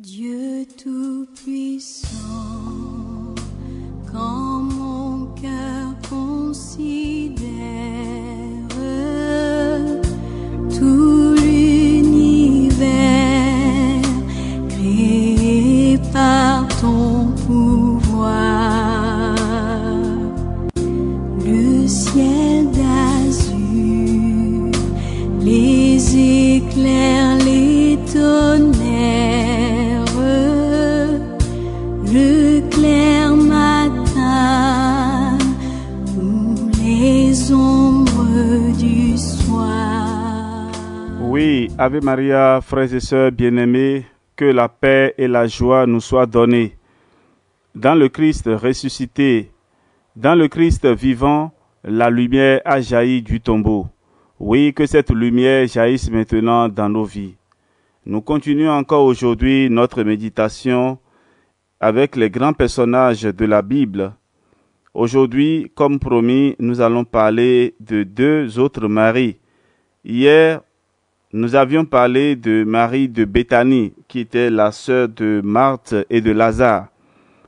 Dieu Tout-Puissant, quand mon cœur considère tout l'univers créé par ton pouvoir, le ciel d'azur, les éclairs, les tonnerres, le clair matin ou les ombres du soir. Oui, Ave Maria, frères et sœurs bien-aimés, que la paix et la joie nous soient données. Dans le Christ ressuscité, dans le Christ vivant, la lumière a jailli du tombeau. Oui, que cette lumière jaillisse maintenant dans nos vies. Nous continuons encore aujourd'hui notre méditation avec les grands personnages de la Bible. Aujourd'hui, comme promis, nous allons parler de deux autres Maries. Hier, nous avions parlé de Marie de Béthanie, qui était la sœur de Marthe et de Lazare.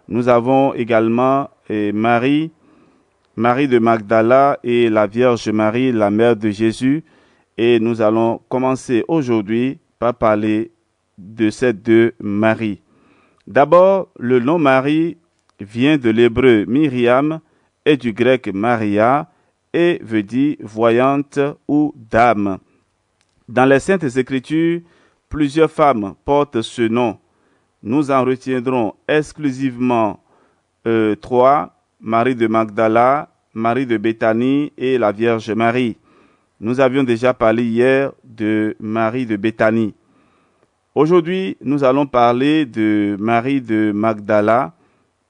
Nous avons également Marie de Magdala et la Vierge Marie, la mère de Jésus. Et nous allons commencer aujourd'hui par parler de ces deux Maries. D'abord, le nom Marie vient de l'hébreu Myriam et du grec Maria et veut dire voyante ou dame. Dans les Saintes Écritures, plusieurs femmes portent ce nom. Nous en retiendrons exclusivement trois: Marie de Magdala, Marie de Béthanie et la Vierge Marie. Nous avions déjà parlé hier de Marie de Béthanie. Aujourd'hui, nous allons parler de Marie de Magdala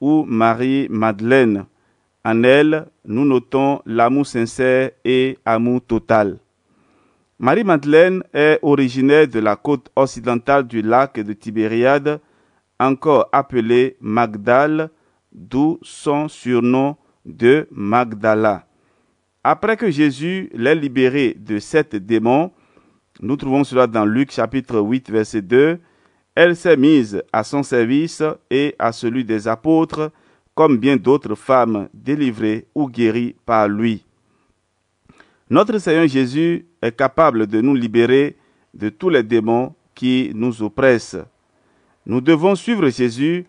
ou Marie-Madeleine. En elle, nous notons l'amour sincère et amour total. Marie-Madeleine est originaire de la côte occidentale du lac de Tibériade, encore appelée Magdale, d'où son surnom de Magdala. Après que Jésus l'ait libérée de 7 démons, nous trouvons cela dans Luc chapitre 8 verset 2, elle s'est mise à son service et à celui des apôtres, comme bien d'autres femmes délivrées ou guéries par lui. Notre Seigneur Jésus est capable de nous libérer de tous les démons qui nous oppressent. Nous devons suivre Jésus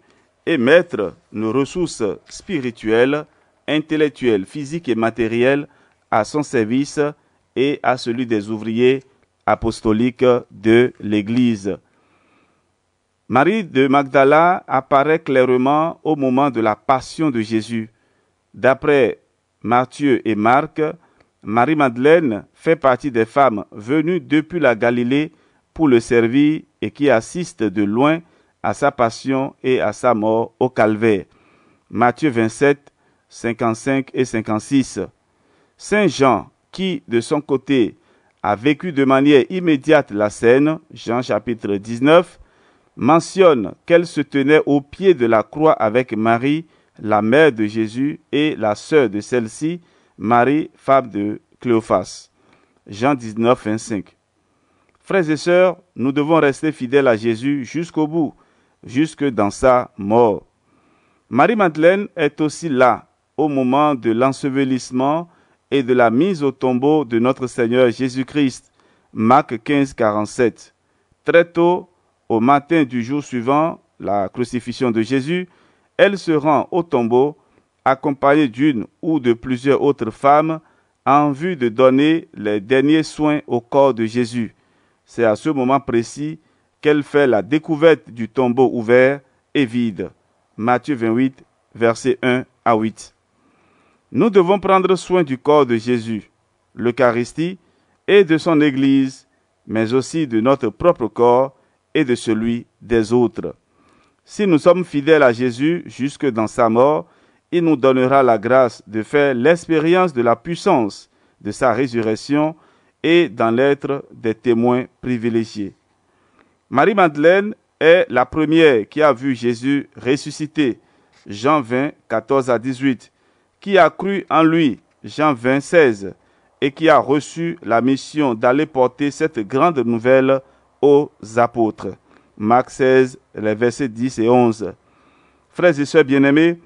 et mettre nos ressources spirituelles, intellectuelles, physiques et matérielles à son service et à celui des ouvriers apostoliques de l'Église. Marie de Magdala apparaît clairement au moment de la passion de Jésus. D'après Matthieu et Marc, Marie-Madeleine fait partie des femmes venues depuis la Galilée pour le servir et qui assistent de loin à sa passion et à sa mort au calvaire. Matthieu 27, 55 et 56. Saint Jean, qui de son côté a vécu de manière immédiate la scène, Jean chapitre 19, mentionne qu'elle se tenait au pied de la croix avec Marie, la mère de Jésus, et la sœur de celle-ci, Marie, femme de Cléophas. Jean 19, 25. Frères et sœurs, nous devons rester fidèles à Jésus jusqu'au bout, jusque dans sa mort. Marie-Madeleine est aussi là au moment de l'ensevelissement et de la mise au tombeau de notre Seigneur Jésus-Christ. Marc 15, 47. Très tôt, au matin du jour suivant la crucifixion de Jésus, elle se rend au tombeau accompagnée d'une ou de plusieurs autres femmes en vue de donner les derniers soins au corps de Jésus. C'est à ce moment précis qu'elle fait la découverte du tombeau ouvert et vide. Matthieu 28, versets 1 à 8. Nous devons prendre soin du corps de Jésus, l'Eucharistie, et de son Église, mais aussi de notre propre corps et de celui des autres. Si nous sommes fidèles à Jésus jusque dans sa mort, il nous donnera la grâce de faire l'expérience de la puissance de sa résurrection et d'en être des témoins privilégiés. Marie-Madeleine est la première qui a vu Jésus ressuscité, Jean 20, 14 à 18, qui a cru en lui, Jean 20, 16, et qui a reçu la mission d'aller porter cette grande nouvelle aux apôtres. Marc 16, les versets 10 et 11. Frères et sœurs bien-aimés,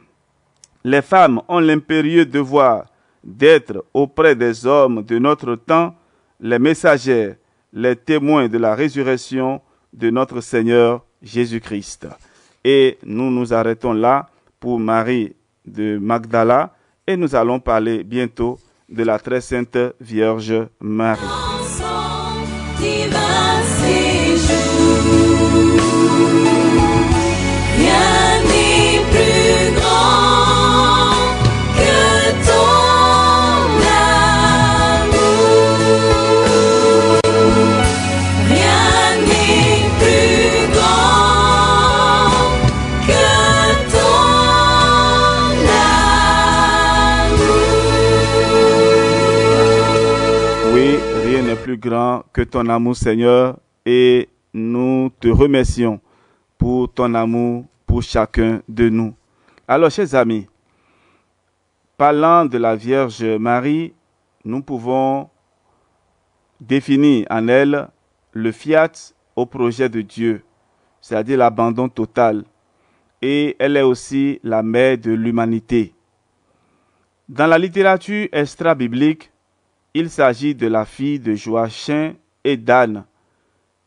les femmes ont l'impérieux devoir d'être auprès des hommes de notre temps les messagères, les témoins de la résurrection de notre Seigneur Jésus-Christ. Et nous nous arrêtons là pour Marie de Magdala et nous allons parler bientôt de la très sainte Vierge Marie. Divin séjour, rien n'est plus grand que ton amour. Rien n'est plus grand que ton amour. Oui, rien n'est plus grand que ton amour, Seigneur, et nous te remercions pour ton amour pour chacun de nous. Alors, chers amis, parlant de la Vierge Marie, nous pouvons définir en elle le fiat au projet de Dieu, c'est-à-dire l'abandon total, et elle est aussi la mère de l'humanité. Dans la littérature extra-biblique, il s'agit de la fille de Joachim et d'Anne.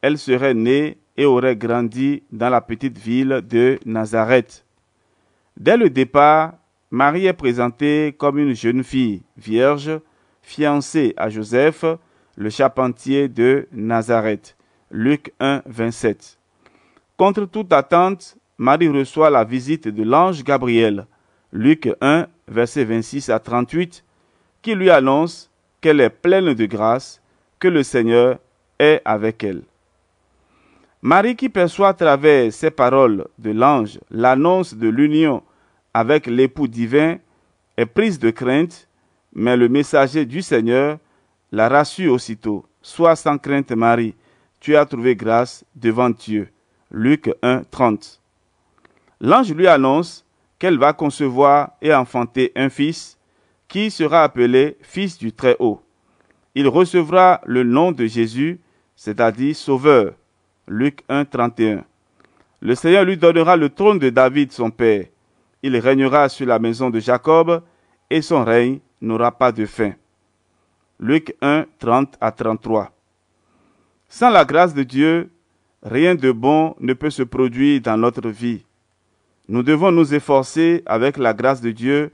Elle serait née et aurait grandi dans la petite ville de Nazareth. Dès le départ, Marie est présentée comme une jeune fille vierge, fiancée à Joseph, le charpentier de Nazareth. Luc 1, 27. Contre toute attente, Marie reçoit la visite de l'ange Gabriel. Luc 1, versets 26 à 38, qui lui annonce qu'elle est pleine de grâce, que le Seigneur est avec elle. Marie, qui perçoit à travers ces paroles de l'ange l'annonce de l'union avec l'époux divin, est prise de crainte, mais le messager du Seigneur la rassure aussitôt. « Sois sans crainte, Marie, tu as trouvé grâce devant Dieu. » Luc 1, 30. L'ange lui annonce qu'elle va concevoir et enfanter un fils qui sera appelé Fils du Très-Haut. Il recevra le nom de Jésus, c'est-à-dire Sauveur. Luc 1, 31. Le Seigneur lui donnera le trône de David, son père. Il régnera sur la maison de Jacob et son règne n'aura pas de fin. Luc 1, 30 à 33. Sans la grâce de Dieu, rien de bon ne peut se produire dans notre vie. Nous devons nous efforcer, avec la grâce de Dieu,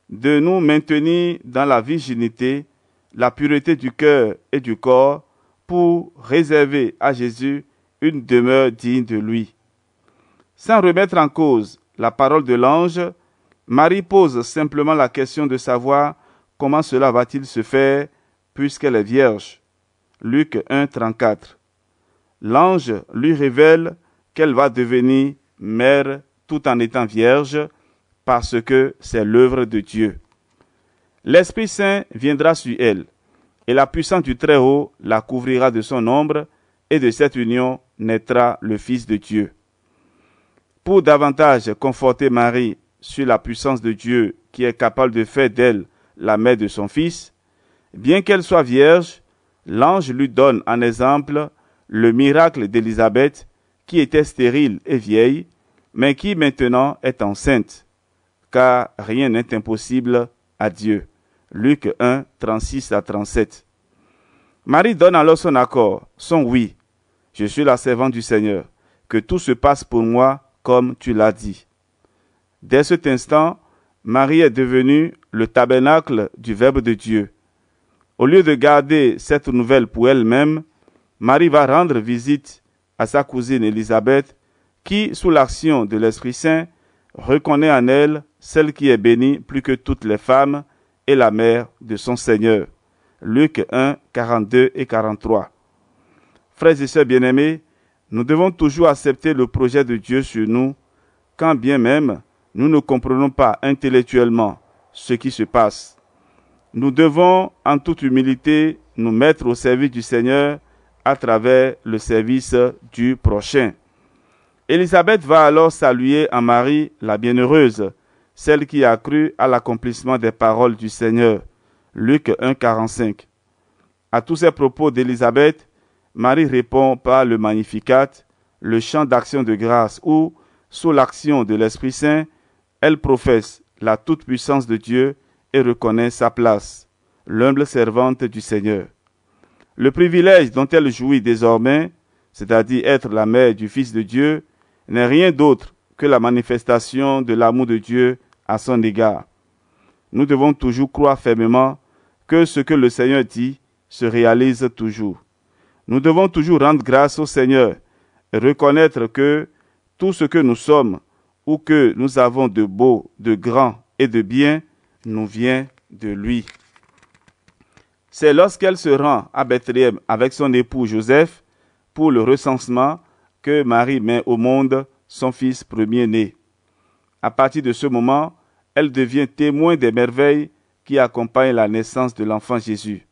de nous maintenir dans la virginité, la pureté du cœur et du corps, pour réserver à Jésus une demeure digne de lui. Sans remettre en cause la parole de l'ange, Marie pose simplement la question de savoir comment cela va-t-il se faire puisqu'elle est vierge. Luc 1, 34. L'ange lui révèle qu'elle va devenir mère tout en étant vierge parce que c'est l'œuvre de Dieu. L'Esprit Saint viendra sur elle et la puissance du Très-Haut la couvrira de son ombre et de cette union naîtra le Fils de Dieu. Pour davantage conforter Marie sur la puissance de Dieu qui est capable de faire d'elle la mère de son Fils, bien qu'elle soit vierge, l'ange lui donne en exemple le miracle d'Élisabeth qui était stérile et vieille, mais qui maintenant est enceinte, car rien n'est impossible à Dieu. Luc 1, 36 à 37. Marie donne alors son accord, son oui. Je suis la servante du Seigneur, que tout se passe pour moi comme tu l'as dit. Dès cet instant, Marie est devenue le tabernacle du Verbe de Dieu. Au lieu de garder cette nouvelle pour elle-même, Marie va rendre visite à sa cousine Élisabeth, qui, sous l'action de l'Esprit Saint, reconnaît en elle celle qui est bénie plus que toutes les femmes et la mère de son Seigneur. Luc 1, 42 et 43. Frères et sœurs bien-aimés, nous devons toujours accepter le projet de Dieu sur nous, quand bien même nous ne comprenons pas intellectuellement ce qui se passe. Nous devons en toute humilité nous mettre au service du Seigneur à travers le service du prochain. Élisabeth va alors saluer en Marie la bienheureuse, celle qui a cru à l'accomplissement des paroles du Seigneur. Luc 1, 45. À tous ces propos d'Élisabeth, Marie répond par le Magnificat, le chant d'action de grâce où, sous l'action de l'Esprit Saint, elle professe la toute-puissance de Dieu et reconnaît sa place, l'humble servante du Seigneur. Le privilège dont elle jouit désormais, c'est-à-dire être la mère du Fils de Dieu, n'est rien d'autre que la manifestation de l'amour de Dieu à son égard. Nous devons toujours croire fermement que ce que le Seigneur dit se réalise toujours. Nous devons toujours rendre grâce au Seigneur et reconnaître que tout ce que nous sommes ou que nous avons de beau, de grand et de bien nous vient de lui. C'est lorsqu'elle se rend à Bethléem avec son époux Joseph pour le recensement que Marie met au monde son fils premier-né. À partir de ce moment, elle devient témoin des merveilles qui accompagnent la naissance de l'enfant Jésus.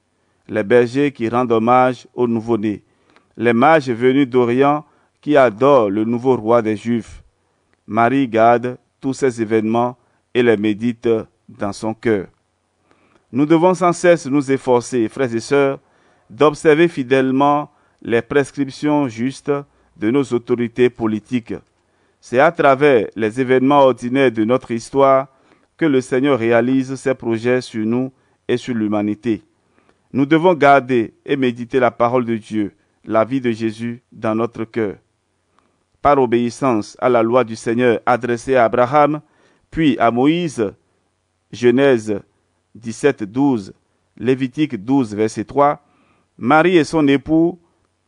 Les bergers qui rendent hommage au nouveau-né, les mages venus d'Orient qui adorent le nouveau roi des Juifs. Marie garde tous ces événements et les médite dans son cœur. Nous devons sans cesse nous efforcer, frères et sœurs, d'observer fidèlement les prescriptions justes de nos autorités politiques. C'est à travers les événements ordinaires de notre histoire que le Seigneur réalise ses projets sur nous et sur l'humanité. Nous devons garder et méditer la parole de Dieu, la vie de Jésus dans notre cœur. Par obéissance à la loi du Seigneur adressée à Abraham, puis à Moïse, Genèse 17, 12, Lévitique 12, verset 3, Marie et son époux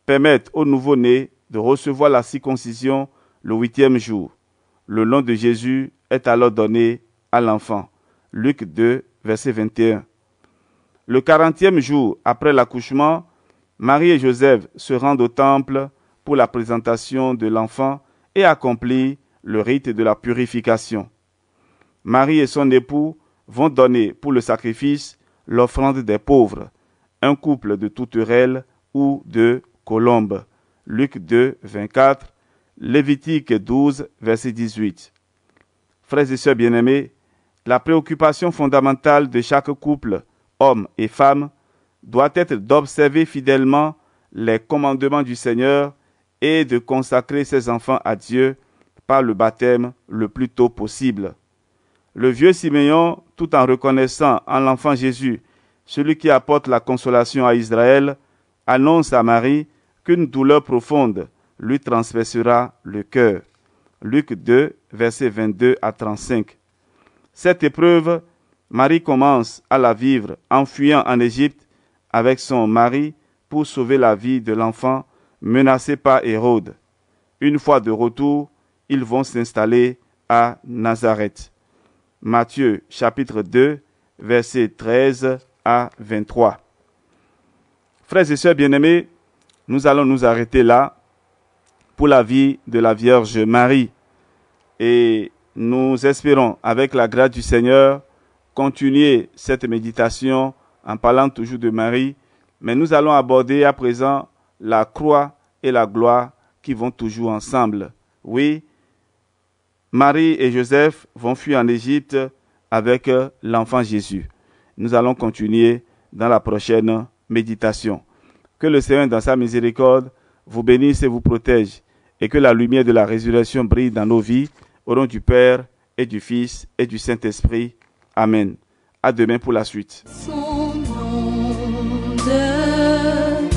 permettent au nouveau-né de recevoir la circoncision le 8e jour. Le nom de Jésus est alors donné à l'enfant. Luc 2, verset 21. Le 40e jour après l'accouchement, Marie et Joseph se rendent au temple pour la présentation de l'enfant et accomplissent le rite de la purification. Marie et son époux vont donner pour le sacrifice l'offrande des pauvres, un couple de tourterelles ou de colombes. Luc 2, 24, Lévitique 12, verset 18. Frères et sœurs bien-aimés, la préoccupation fondamentale de chaque couple, homme et femme, doit être d'observer fidèlement les commandements du Seigneur et de consacrer ses enfants à Dieu par le baptême le plus tôt possible. Le vieux Siméon, tout en reconnaissant en l'enfant Jésus celui qui apporte la consolation à Israël, annonce à Marie qu'une douleur profonde lui transpercera le cœur. Luc 2, versets 22 à 35. Cette épreuve, Marie commence à la vivre en fuyant en Égypte avec son mari pour sauver la vie de l'enfant menacé par Hérode. Une fois de retour, ils vont s'installer à Nazareth. Matthieu chapitre 2, versets 13 à 23. Frères et sœurs bien-aimés, nous allons nous arrêter là pour la vie de la Vierge Marie. Et nous espérons, avec la grâce du Seigneur, continuer cette méditation en parlant toujours de Marie. Mais nous allons aborder à présent la croix et la gloire qui vont toujours ensemble. Oui, Marie et Joseph vont fuir en Égypte avec l'enfant Jésus. Nous allons continuer dans la prochaine méditation. Que le Seigneur, dans sa miséricorde, vous bénisse et vous protège, et que la lumière de la résurrection brille dans nos vies, au nom du Père et du Fils et du Saint-Esprit. Amen. À demain pour la suite. Son nom de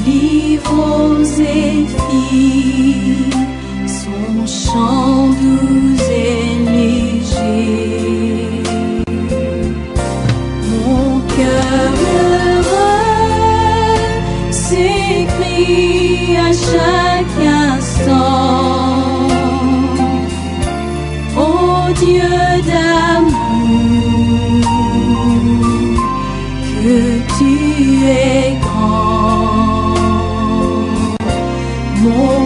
livres écrits, son chant doux et léger. Mon cœur heureux s'écrie à chaque instant. Ô Dieu d'amour, que tu es grand. Mon